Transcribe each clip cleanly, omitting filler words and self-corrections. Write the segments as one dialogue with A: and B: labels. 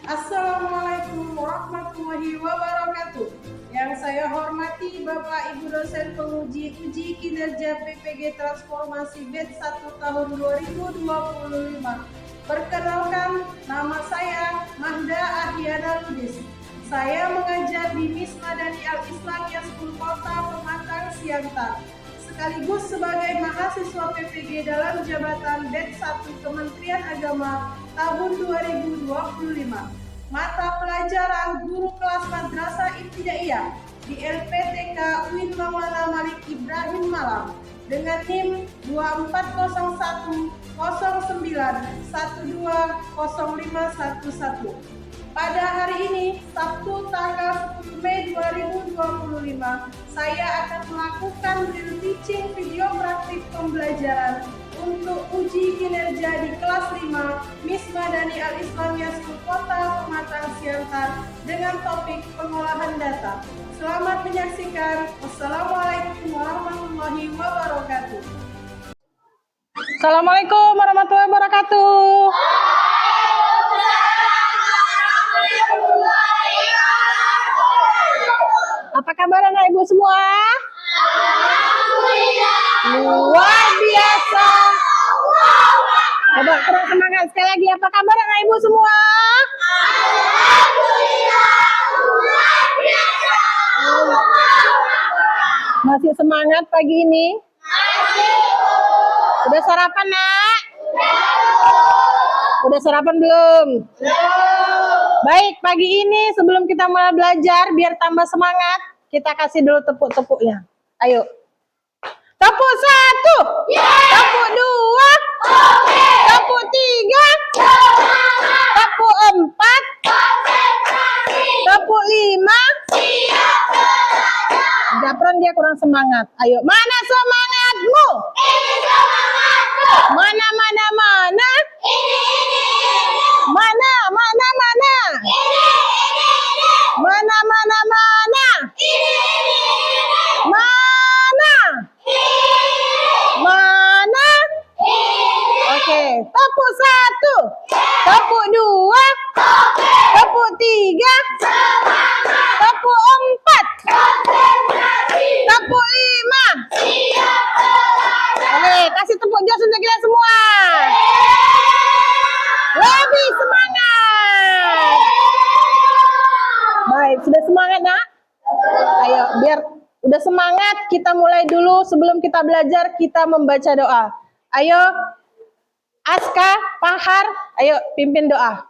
A: Assalamualaikum warahmatullahi wabarakatuh. Yang saya hormati Bapak Ibu dosen penguji uji kinerja PPG Transformasi Batch 1 tahun 2025. Perkenalkan, nama saya Mahda Ahyana Lubis. Saya mengajar di MIS Madani Al-Islamiyah 10 Kota Pematang Siantar, sekaligus sebagai mahasiswa PPG dalam jabatan Batch 1 Kementerian Agama tahun 2025. Mata pelajaran guru kelas Madrasah Ibtidaiyah di LPTK UIN Maulana Malik Ibrahim Malang dengan NIM 24019191. Pada hari ini, Sabtu tanggal 10 Mei 2025, saya akan melakukan drill teaching video praktik pembelajaran untuk uji kinerja di kelas 5 MIS Madani Al-Islamiyah 10 Kota Pematang Siantar dengan topik pengolahan data. Selamat menyaksikan. Wassalamualaikum warahmatullahi wabarakatuh.
B: Assalamualaikum warahmatullahi wabarakatuh. Apa kabar anak ibu semua? Luar biasa. Coba terus semangat sekali lagi. Apa kabar anak ibu semua? Masih semangat pagi ini? Udah sarapan nak? Udah sarapan belum? Baik, pagi ini sebelum kita mulai belajar, biar tambah semangat, kita kasih dulu tepuk-tepuknya. Ayo. Tepuk 1, tepuk 2, tepuk 3, tepuk 4, tepuk 5. Japran dia kurang semangat. Ayo, mana semangatmu?
C: Ini semangatku.
B: Mana? Mana?
C: Ini.
B: Mana?
C: Ini.
B: Mana? Oke, tepuk 1, tepuk 2, tepuk 3, tepuk 4, tepuk 5. Oke, kasih tepuk jos untuk kita semua. Lebih semangat. Baik, sudah semangat nak? Ayo, biar udah semangat, kita mulai dulu. Sebelum kita belajar, kita membaca doa. Ayo, Aska, Pahar, ayo pimpin doa.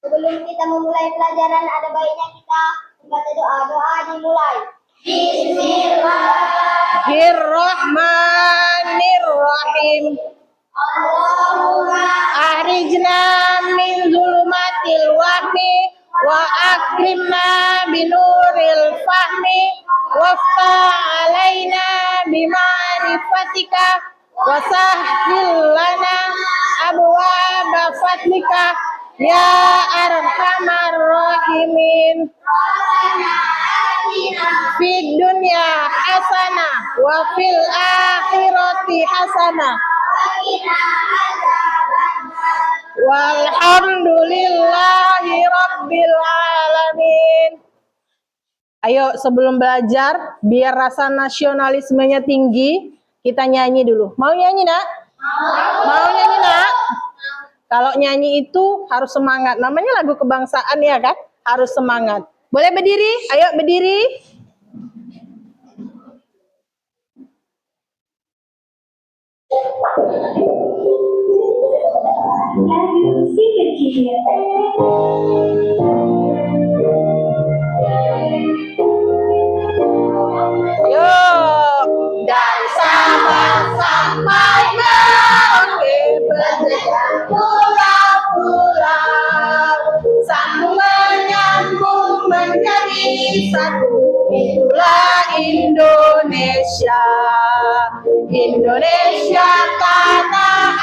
C: Sebelum kita memulai pelajaran, ada baiknya kita membaca doa. Doa dimulai. Bismillahirrahmanirrahim. Allahumma
B: Ahrijna min zulumatil wahmi wa akrimna binuril fahmi waftah alaina bima'rifatika wa sahhil lana abwaaba fadlika ya arhamar rahimin. Fid dunya hasanah wa fil akhirati hasanah walhamdulillahi rabbil alamin. Ayo sebelum belajar, biar rasa nasionalismenya tinggi, kita nyanyi dulu. Mau nyanyi nak? Mau nyanyi nak? Kalau nyanyi itu harus semangat. Namanya lagu kebangsaan ya kan? Harus semangat. Boleh berdiri? Ayo berdiri. Yuk, dan sama-sama oke pulau-pulau sambung menyambung menjadi satu. Itulah Indonesia, Indonesia tanah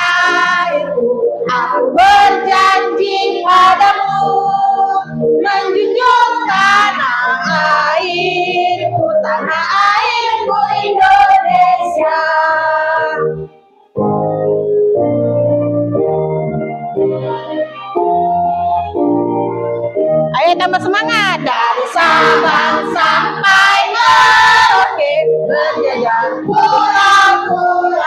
B: airku. Aku berjanji padamu tambah semangat. Dari Sabang sampai Merauke berjajar pulau-pulau,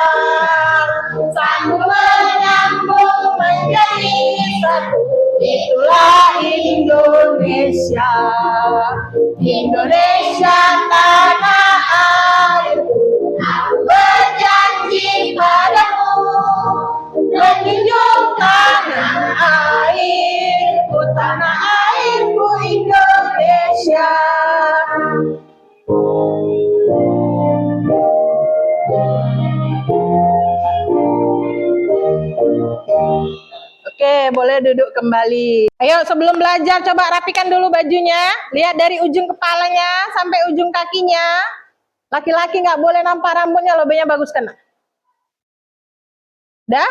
B: sambung menyambung menjadi satu. Itulah Indonesia, Indonesia tanah airku. Aku berjanji padamu menjunjung tanah airku Indonesia. Oke, boleh duduk kembali. Ayo sebelum belajar coba rapikan dulu bajunya. Lihat dari ujung kepalanya sampai ujung kakinya. Laki-laki nggak boleh nampak rambutnya, lebihnya bagus kan? Udah?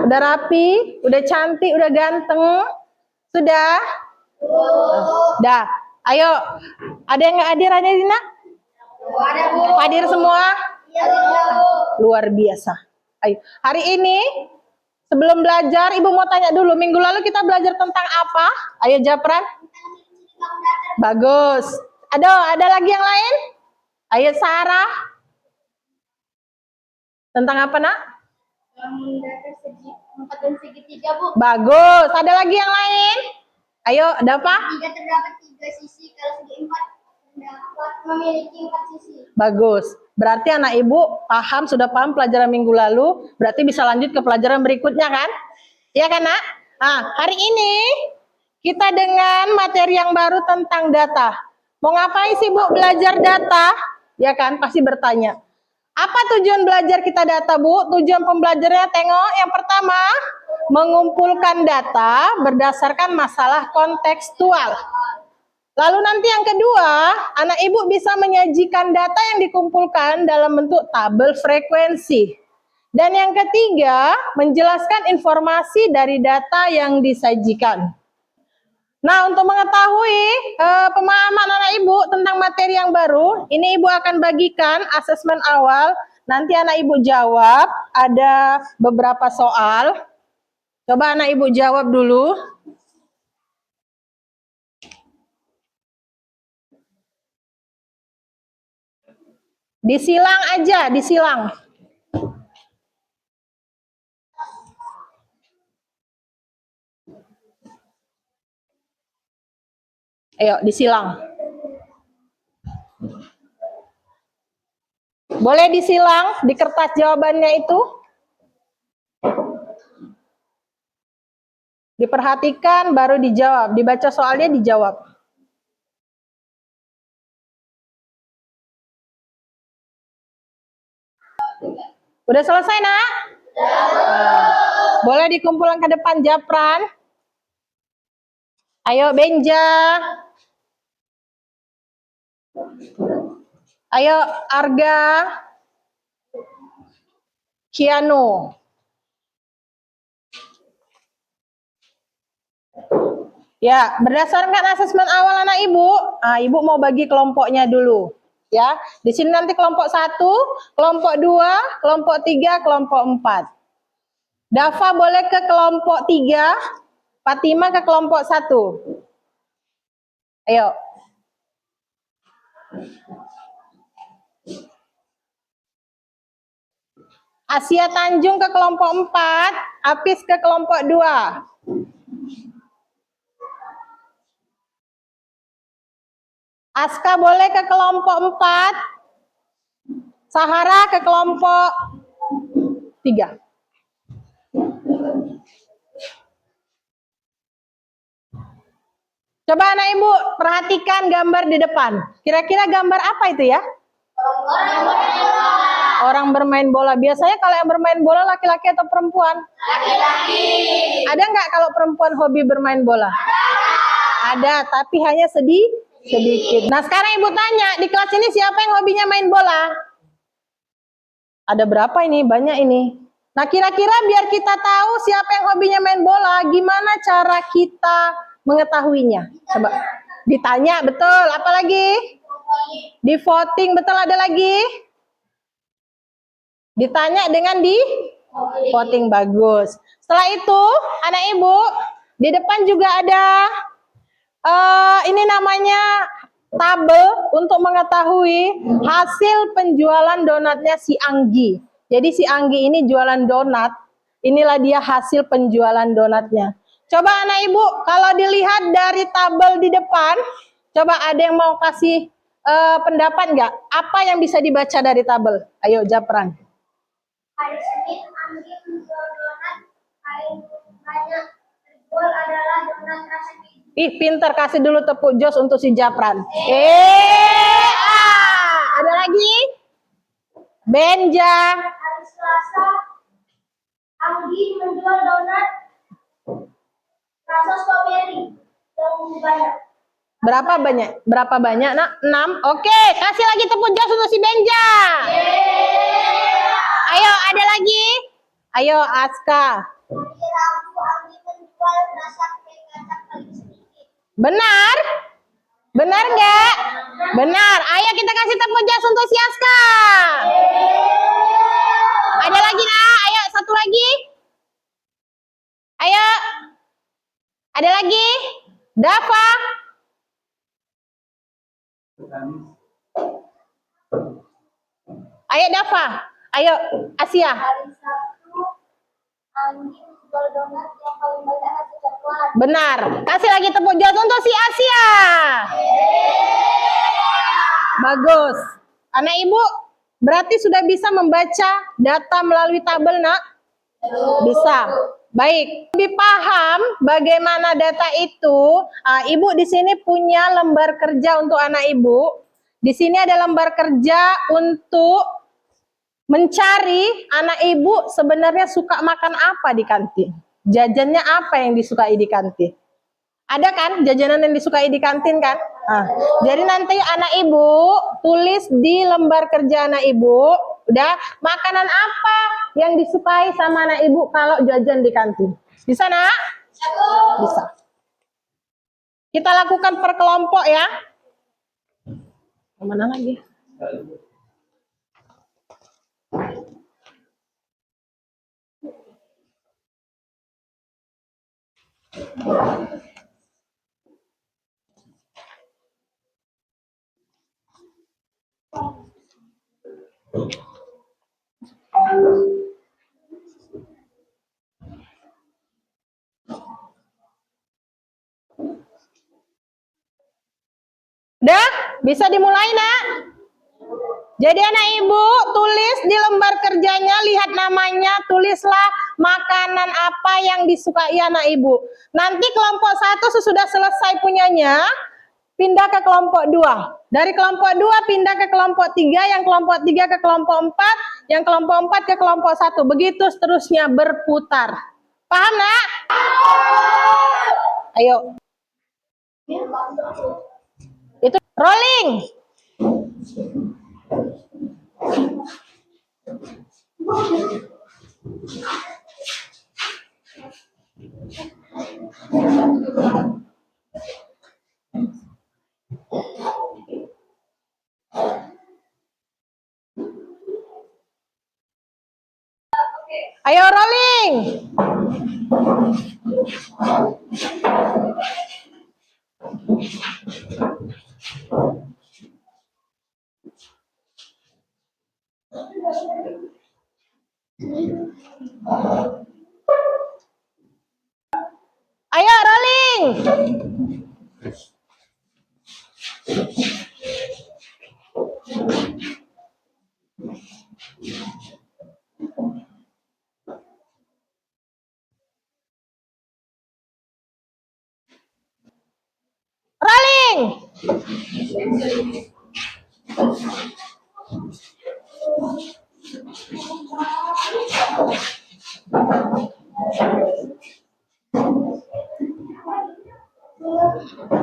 B: Udah rapi, udah cantik, udah ganteng. Sudah? Udah. Ayo, ada yang nggak hadir aja, Dina?
C: Ada, Bu.
B: Hadir semua?
C: Iya, Bu.
B: Luar biasa. Ayo, hari ini sebelum belajar, Ibu mau tanya dulu, minggu lalu kita belajar tentang apa? Ayo Japran. Bagus. Ada lagi yang lain? Ayo Sarah. Tentang apa, Nak?
C: Datar segi 4 dan segitiga, Bu.
B: Bagus. Ada lagi yang lain? Ayo, ada apa?
C: Tiga terdapat 3 sisi, kalau segi 4 terdapat memiliki 4 sisi.
B: Bagus. Berarti anak ibu sudah paham pelajaran minggu lalu, berarti bisa lanjut ke pelajaran berikutnya kan? Iya kan, Nak? Nah, hari ini kita dengan materi yang baru tentang data. Mau ngapain sih, Bu, belajar data? Ya kan, pasti bertanya. Apa tujuan belajar kita data, Bu? Tujuan pembelajarannya tengok, yang pertama, mengumpulkan data berdasarkan masalah kontekstual. Lalu nanti yang kedua, anak ibu bisa menyajikan data yang dikumpulkan dalam bentuk tabel frekuensi. Dan yang ketiga, menjelaskan informasi dari data yang disajikan. Nah, untuk mengetahui pemahaman anak ibu tentang materi yang baru, ini ibu akan bagikan asesmen awal. Nanti anak ibu jawab, ada beberapa soal. Coba anak ibu jawab dulu. Disilang aja, disilang. Ayo, disilang. Boleh disilang di kertas jawabannya itu? Diperhatikan, baru dijawab. Dibaca soalnya, dijawab. Udah selesai, Nak? Boleh dikumpulkan ke depan, Japran. Ayo, Benja. Ayo, Arga. Kiano. Ya, berdasarkan asesmen awal anak ibu, ibu mau bagi kelompoknya dulu. Ya, di sini nanti kelompok 1, kelompok 2, kelompok 3, kelompok 4. Dava boleh ke kelompok 3, Fatima ke kelompok 1. Ayo. Asia Tanjung ke kelompok 4, Apis ke kelompok 2. Aska boleh ke kelompok 4, Sahara ke kelompok 3. Coba anak ibu perhatikan gambar di depan. Kira-kira gambar apa itu ya? Orang bermain bola. Biasanya kalau yang bermain bola laki-laki atau perempuan? Laki-laki. Ada nggak kalau perempuan hobi bermain bola? Ada, tapi hanya sedikit. Nah, sekarang ibu tanya, di kelas ini siapa yang hobinya main bola? Ada berapa ini? Banyak ini. Nah, kira-kira biar kita tahu siapa yang hobinya main bola, gimana cara kita mengetahuinya? Coba ditanya, betul. Apalagi? Di voting, betul. Ada lagi? Ditanya dengan di voting, bagus. Setelah itu, anak ibu, di depan juga ada Ini namanya tabel untuk mengetahui hasil penjualan donatnya si Anggi. Jadi si Anggi ini jualan donat. Inilah dia hasil penjualan donatnya. Coba anak ibu, kalau dilihat dari tabel di depan, coba ada yang mau kasih pendapat nggak? Apa yang bisa dibaca dari tabel? Ayo Japran.
C: Hari Senin Anggi menjual donat paling banyak terjual adalah donat rasa keju.
B: Ih, pinter, kasih dulu tepuk jos untuk si Japran. Ada lagi? Benja.
C: Hari Selasa Anggi menjual donat rasa stroberi yang banyak.
B: Berapa banyak? Berapa banyak, Nak? 6. Oke, kasih lagi tepuk jos untuk si Benja. Ayo, ada lagi? Ayo, Aska.
C: Hari Rabu Anggi menjual rasa kue kacang paling sedikit.
B: Benar? Benar nggak? Benar. Ayo kita kasih tepuk jos untuk si Aska. Ada lagi, Nak? Ayo, satu lagi. Ayo. Ada lagi? Dava. Ayo Dava. Ayo Asia.
C: Hari Sabtu Anggi menjual donat yang paling banyak hasil coklat.
B: Benar. Kasih lagi tepuk jos untuk si Asia. Bagus. Anak ibu berarti sudah bisa membaca data melalui tabel, Nak? Bisa. Baik. Lebih paham bagaimana data itu? Ibu di sini punya lembar kerja untuk anak ibu. Di sini ada lembar kerja untuk mencari anak ibu sebenarnya suka makan apa di kantin. Jajannya apa yang disukai di kantin? Ada kan jajanan yang disukai di kantin kan? Jadi nanti anak ibu tulis di lembar kerja anak ibu, udah makanan apa yang disukai sama anak ibu kalau jajan di kantin. Bisa, Nak? Bisa. Kita lakukan per kelompok ya. Mana lagi? Udah? Bisa dimulai, Nak? Jadi anak ibu tulis di lembar kerjanya, lihat namanya, tulislah makanan apa yang disukai anak ibu. Nanti kelompok 1 sesudah selesai punyanya, pindah ke kelompok 2. Dari kelompok 2 pindah ke kelompok 3, yang kelompok 3 ke kelompok 4, yang kelompok 4 ke kelompok 1. Begitu seterusnya berputar. Paham, Nak? Ayo. Itu rolling. Ayo rolling. Ayo rolling. Rolling.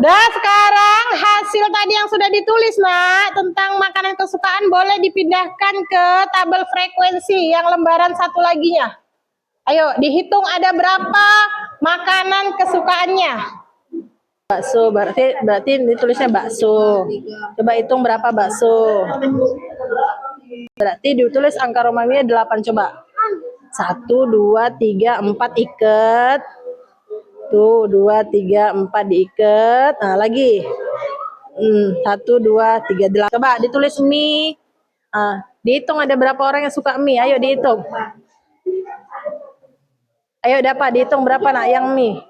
B: Dan sekarang hasil tadi yang sudah ditulis, Nak, tentang makanan kesukaan boleh dipindahkan ke tabel frekuensi yang lembaran satu laginya. Ayo dihitung ada berapa makanan kesukaannya. Bakso, berarti ditulisnya bakso. Coba hitung berapa bakso. Berarti ditulis angka Romawinya 8, coba. 1, 2, 3, 4 ikat. 1, 2, 3, 4 diikat. Nah, lagi. 1, 2, 3, 8. Coba ditulis mie. Dihitung ada berapa orang yang suka mie. Ayo dihitung. Ayo dapat dihitung berapa nak yang mie?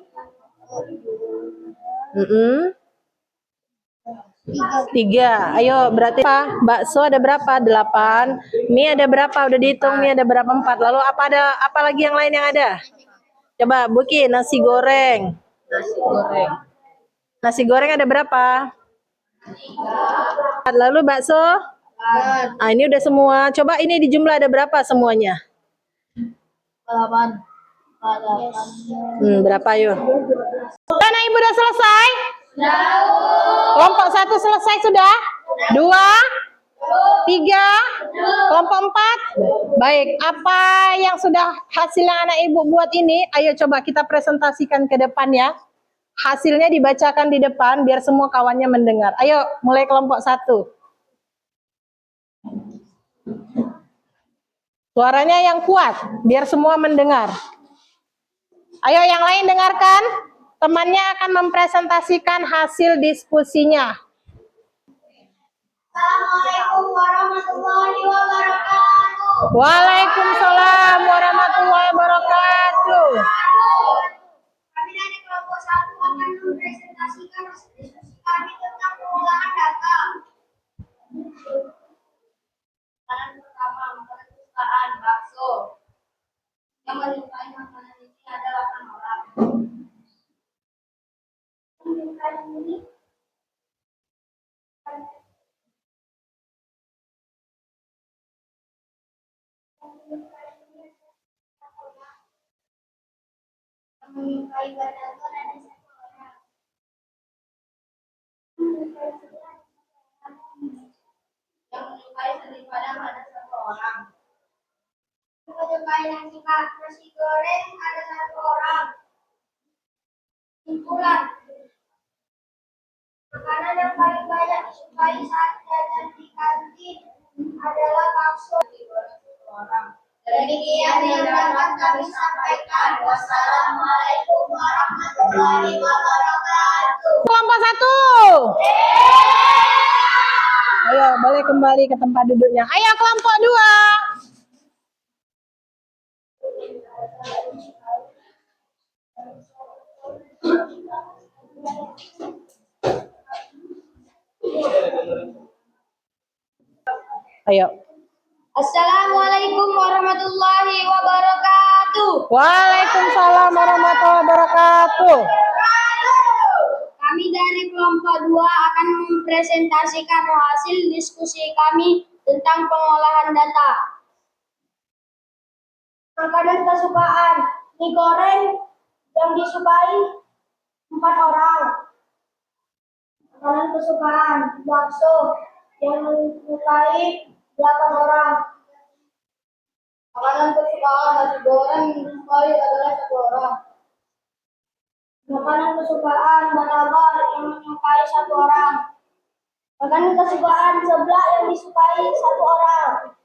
B: 3. Ayo berarti apa? Bakso ada berapa? 8. Mie ada berapa? Udah dihitung mie ada berapa? 4. Lalu apa lagi yang lain yang ada? Coba Buki, nasi goreng. Nasi goreng ada berapa? 4. Lalu bakso? Ini udah semua. Coba ini dijumlah ada berapa semuanya?
C: 8.
B: Berapa yuk? Karena ibu udah selesai? Kelompok 1 selesai sudah? 2, 3, kelompok 4. Baik, apa yang sudah hasil yang anak ibu buat ini? Ayo coba kita presentasikan ke depan ya. Hasilnya dibacakan di depan biar semua kawannya mendengar. Ayo mulai kelompok 1. Suaranya yang kuat biar semua mendengar. Ayo yang lain dengarkan. Temannya akan mempresentasikan hasil diskusinya.
C: Assalamualaikum warahmatullahi wabarakatuh.
B: Waalaikumsalam warahmatullahi wabarakatuh.
C: Kami dari kelompok 1 akan mempresentasikan hasil diskusi kami tentang pengolahan data. Makanan pertama, makanan kesukaan, bakso. Yang menyukai makanan ini adalah 8 orang. Menyukai badminton ada 1 orang. Yang menyukai seni padang ada 1 orang. Menyukai nasi goreng ada 1 orang. Simpulan. Makanan yang paling banyak disukai saat jajan di kantin adalah bakso. Digoreng 1 orang. Demikian yang dapat kami sampaikan. Wassalamualaikum warahmatullahi wabarakatuh.
B: Kelompok 1. Ayo boleh kembali ke tempat duduknya. Ayo kelompok 2. Ayo.
C: Assalamualaikum warahmatullahi wabarakatuh.
B: Waalaikumsalam warahmatullahi wabarakatuh.
C: Kami dari kelompok 2 akan mempresentasikan hasil diskusi kami tentang pengolahan data. Makanan kesukaan, mie goreng yang disukai 4 orang. Makanan kesukaan, bakso yang disukai 8 orang. Makanan kesukaan, nasi goreng yang disukai adalah 1 orang. Makanan kesukaan, batagor yang menyukai 1 orang. Makanan kesukaan, seblak yang disukai 1 orang.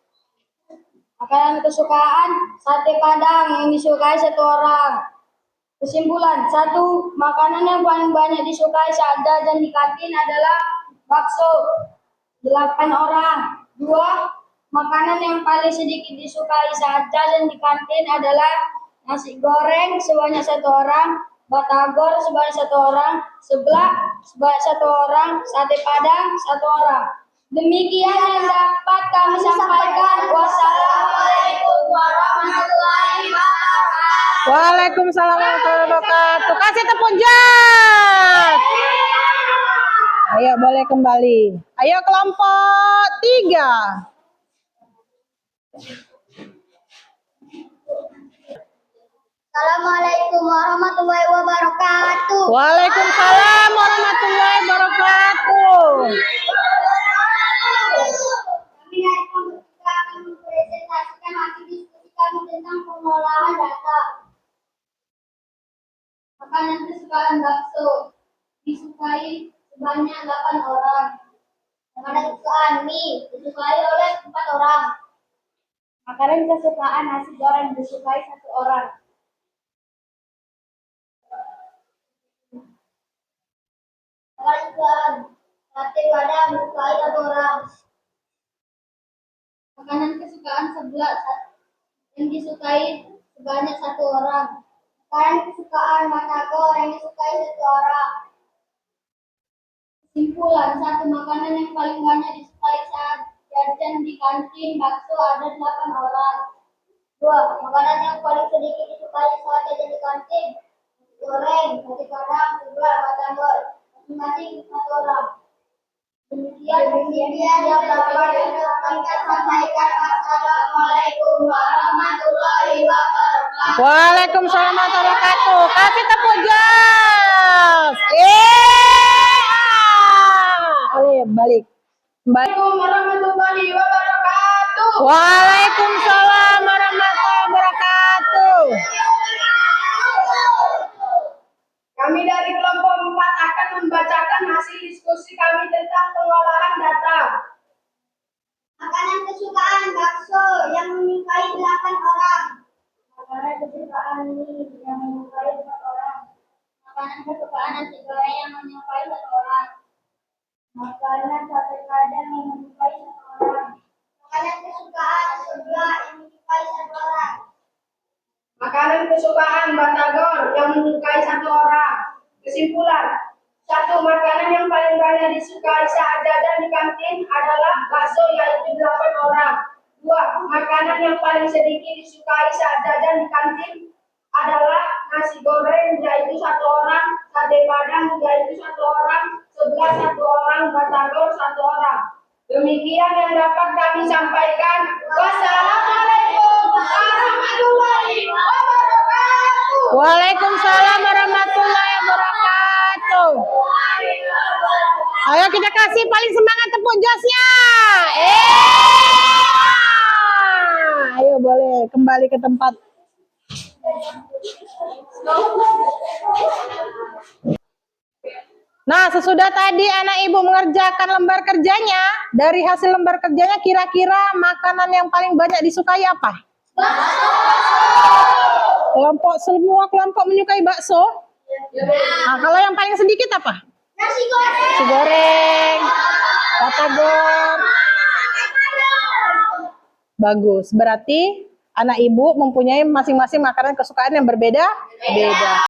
C: Makanan kesukaan, sate padang yang disukai 1 orang. Kesimpulan, 1. Makanan yang paling banyak disukai saat jajan di kantin adalah bakso, 8 orang. 2. Makanan yang paling sedikit disukai saat jajan di kantin adalah nasi goreng sebanyak 1 orang, batagor sebanyak 1 orang, seblak sebanyak 1 orang, sate padang 1 orang. Demikian yang dapat kami sampaikan. Wassalamualaikum warahmatullahi wabarakatuh.
B: Waalaikumsalam warahmatullahi wabarakatuh. Kasih tepuk jam. Ayo boleh kembali. Ayo kelompok 3.
C: Assalamualaikum warahmatullahi wabarakatuh.
B: Waalaikumsalam warahmatullahi wabarakatuh.
C: Kami dari kelompok 3 akan mempresentasikan hasil diskusi kami tentang pengolahan data. Makanan kesukaan bakso disukai sebanyak 8 orang. Makanan kesukaan mie disukai oleh 4 orang. Makanan kesukaan nasi goreng disukai 1 orang. Makanan kesukaan sate padang disukai satu orang. Makanan kesukaan sebelah yang disukai sebanyak satu orang. Makanan kesukaan batagor yang disukai satu orang. Kesimpulan, satu makanan yang paling banyak disukai saat jajan di kantin bakso ada 8 orang. Dua, makanan yang paling sedikit disukai saat jajan di kantin goreng, nasi padang, sebelah, batagor, masing-masing satu orang. Demikian yang dapat kita sampaikan. Assalamualaikum warahmatullahi wabarakatuh.
B: Waalaikumsalam warahmatullahi wabarakatuh. Kasih tepuk jazz. Oleh balik.
A: Assalamualaikum warahmatullahi wabarakatuh.
B: Waalaikumsalam warahmatullahi wabarakatuh.
A: Kami dari kelompok 4 akan membacakan hasil diskusi kami tentang pengolahan data.
C: Makanan kesukaan bakso yang menyukai 8 orang. Makanan kesukaan mie yang menyukai 4 orang. Makanan kesukaan nasi goreng yang menyukai 1 orang. Makanan sate padang yang menyukai 1 orang. Makanan kesukaan sebelah yang menyukai 1 orang.
A: Makanan kesukaan batagor yang menyukai 1 orang. Kesimpulan, satu makanan yang paling banyak disukai saat jajan di kantin adalah bakso yaitu 8 orang. Dua, makanan yang paling sedikit disukai saat jajan di kantin adalah nasi goreng yaitu 1 orang, sate padang yaitu 1 orang, sebelah 1 orang, batagor 1 orang. Demikian yang dapat kami sampaikan. Wassalamualaikum warahmatullahi wabarakatuh.
B: Waalaikumsalam warahmatullahi wabarakatuh. Ayo kita kasih paling semangat tepuk jazznya. Ayo boleh kembali ke tempat. Nah, sesudah tadi anak ibu mengerjakan lembar kerjanya, dari hasil lembar kerjanya kira-kira makanan yang paling banyak disukai apa? Semua kelompok menyukai bakso. Nah, kalau yang paling sedikit apa?
C: Nasi goreng.
B: Nasi goreng, batagor. Bagus. Berarti anak ibu mempunyai masing-masing makanan kesukaan yang berbeda-beda.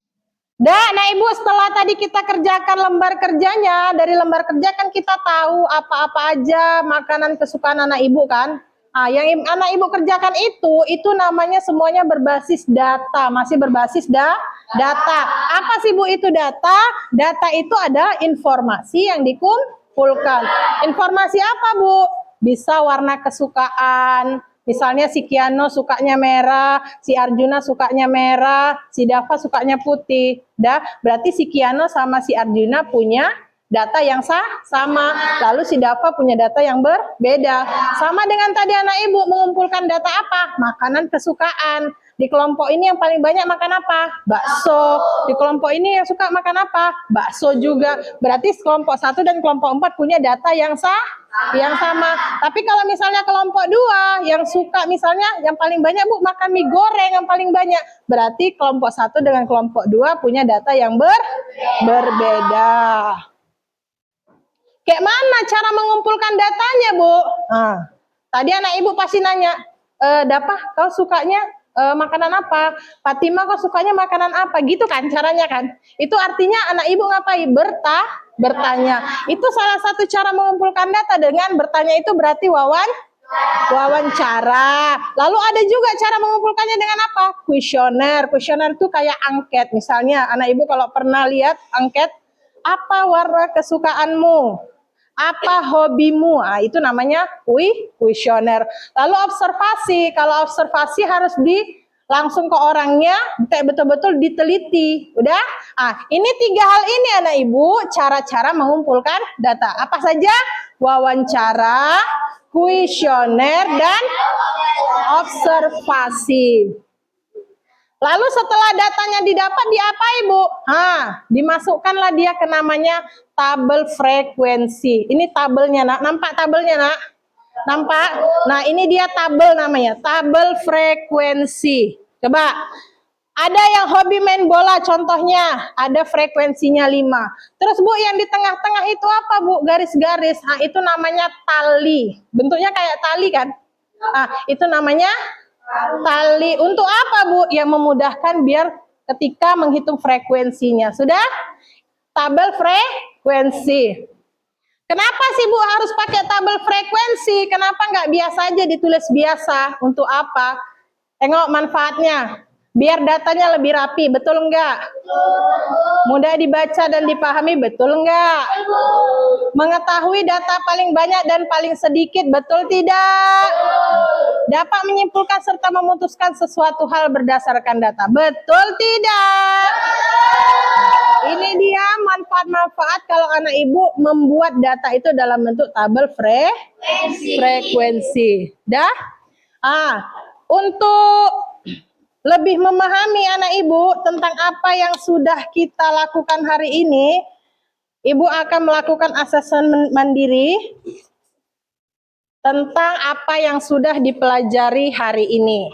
B: Dan anak ibu setelah tadi kita kerjakan lembar kerjanya, dari lembar kerja kan kita tahu apa-apa aja makanan kesukaan anak ibu kan. Nah, yang anak ibu kerjakan itu namanya semuanya berbasis data, masih berbasis data. Apa sih Bu itu data? Data itu adalah informasi yang dikumpulkan. Informasi apa Bu? Bisa warna kesukaan. Misalnya si Kiano sukanya merah, si Arjuna sukanya merah, si Dava sukanya putih. Berarti si Kiano sama si Arjuna punya data yang sama. Lalu si Dava punya data yang berbeda. Sama dengan tadi anak ibu mengumpulkan data apa? Makanan kesukaan. Di kelompok ini yang paling banyak makan apa? Bakso. Di kelompok ini yang suka makan apa? Bakso juga. Berarti kelompok 1 dan kelompok 4 punya data yang sama. Tapi kalau misalnya kelompok 2 yang suka misalnya yang paling banyak Bu makan mie goreng yang paling banyak. Berarti kelompok 1 dengan kelompok 2 punya data yang berbeda. Kayak mana cara mengumpulkan datanya Bu? Nah, tadi anak ibu pasti nanya, Dapa kau sukanya makanan apa? Fatima kau sukanya makanan apa? Gitu kan caranya kan? Itu artinya anak ibu ngapain? Bertanya. Itu salah satu cara mengumpulkan data. Dengan bertanya itu berarti wawancara. Lalu ada juga cara mengumpulkannya dengan apa? Kuesioner. Kuesioner itu kayak angket. Misalnya anak ibu kalau pernah lihat angket, apa warna kesukaanmu? Apa hobimu? Nah, itu namanya kuesioner. Lalu observasi. Kalau observasi harus langsung ke orangnya, betul-betul diteliti. Udah? Ini 3 hal ini anak ibu, cara-cara mengumpulkan data. Apa saja? Wawancara, kuesioner, dan observasi. Lalu setelah datanya didapat diapain Bu? Dimasukkanlah dia ke namanya tabel frekuensi. Ini tabelnya nak, nampak tabelnya nak? Nampak? Nah ini dia tabel namanya, tabel frekuensi. Coba, Ada yang hobi main bola, contohnya ada frekuensinya 5. Terus Bu, yang di tengah-tengah itu apa Bu? Garis-garis. Nah, itu namanya tali. Bentuknya kayak tali kan? Nah, itu namanya tali. Untuk apa Bu? Yang memudahkan biar ketika menghitung frekuensinya. Sudah? Tabel frekuensi. Kenapa sih Bu harus pakai tabel frekuensi? Kenapa nggak biasa aja ditulis biasa? Untuk apa? Tengok manfaatnya. Biar datanya lebih rapi, betul enggak? Mudah dibaca dan dipahami, betul enggak? Mengetahui data paling banyak dan paling sedikit, betul tidak? Dapat menyimpulkan serta memutuskan sesuatu hal berdasarkan data, betul tidak? Ini dia manfaat-manfaat kalau anak ibu membuat data itu dalam bentuk tabel frekuensi. Dah? Untuk lebih memahami anak ibu tentang apa yang sudah kita lakukan hari ini, ibu akan melakukan asesmen mandiri tentang apa yang sudah dipelajari hari ini.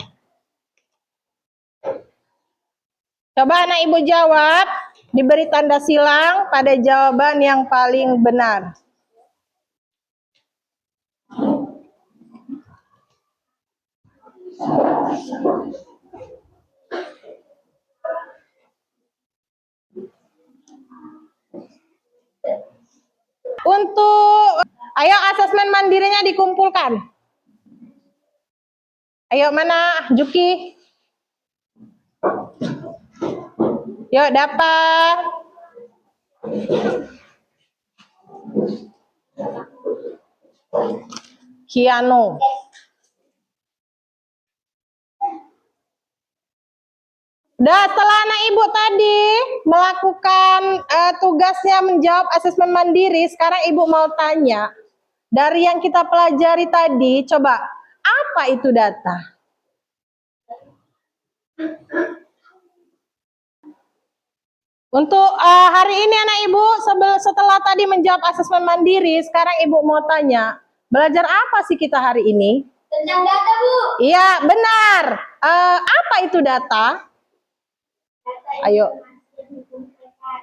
B: Coba anak ibu jawab, diberi tanda silang pada jawaban yang paling benar. Untuk, ayo asesmen mandirinya dikumpulkan. Ayo mana, Juki? Yuk dapat. Kiano. Udah, setelah anak ibu tadi melakukan tugasnya menjawab asesmen mandiri, sekarang ibu mau tanya, dari yang kita pelajari tadi, coba, apa itu data? Untuk hari ini anak ibu, setelah tadi menjawab asesmen mandiri, sekarang ibu mau tanya, belajar apa sih kita hari ini?
C: Tentang data, Bu.
B: Iya, benar. Apa itu data? Ayo.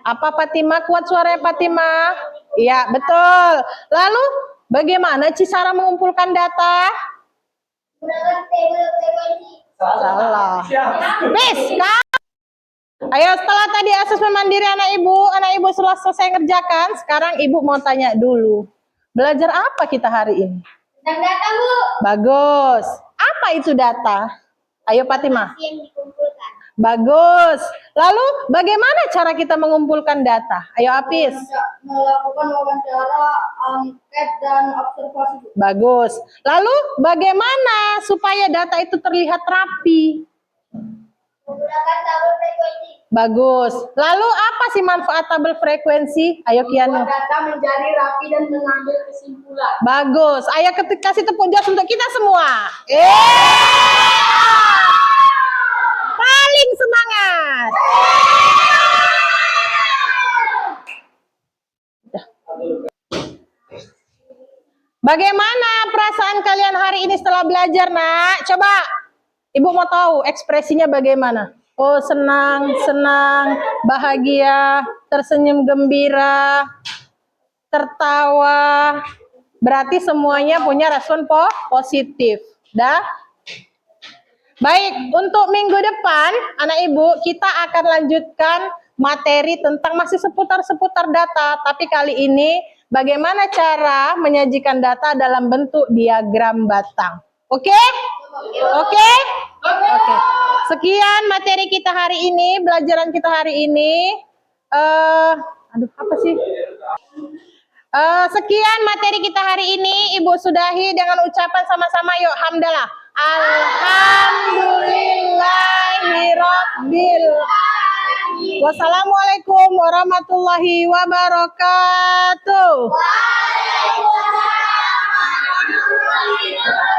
B: Apa Fatima? Kuat suaranya Fatima? Iya, betul. Lalu bagaimana cara mengumpulkan data?
C: Gunakan tabel frekuensi.
B: Salah. Bis, ayo setelah tadi asesmen mandiri anak ibu selesai ngerjakan, sekarang ibu mau tanya dulu. Belajar apa kita hari ini?
C: Tentang data, Bu.
B: Bagus. Apa itu data? Ayo Fatima.
C: Yang dikumpulkan.
B: Bagus. Lalu bagaimana cara kita mengumpulkan data? Ayo Apis.
C: Melakukan wawancara, angket, dan observasi.
B: Bagus. Lalu bagaimana supaya data itu terlihat rapi?
C: Menggunakan tabel frekuensi.
B: Bagus. Lalu apa sih manfaat tabel frekuensi? Ayo Kiano.
C: Data menjadi rapi dan mengambil kesimpulan.
B: Bagus. Ayo kasih tepuk jawab untuk kita semua. Paling semangat. Bagaimana perasaan kalian hari ini setelah belajar, Nak? Coba, Ibu mau tahu ekspresinya bagaimana? Oh, senang, bahagia, tersenyum gembira, tertawa. Berarti semuanya punya respon positif. Dah? Baik, untuk minggu depan, anak ibu, kita akan lanjutkan materi tentang masih seputar data. Tapi kali ini, bagaimana cara menyajikan data dalam bentuk diagram batang. Oke? Oke? Oke. Sekian materi kita hari ini, belajaran kita hari ini. Apa sih? Sekian materi kita hari ini, Ibu sudahi dengan ucapan sama-sama yuk, hamdalah. Alhamdulillahirabbil alamin. Wassalamualaikum warahmatullahi wabarakatuh.
C: Waalaikumsalam warahmatullahi wabarakatuh.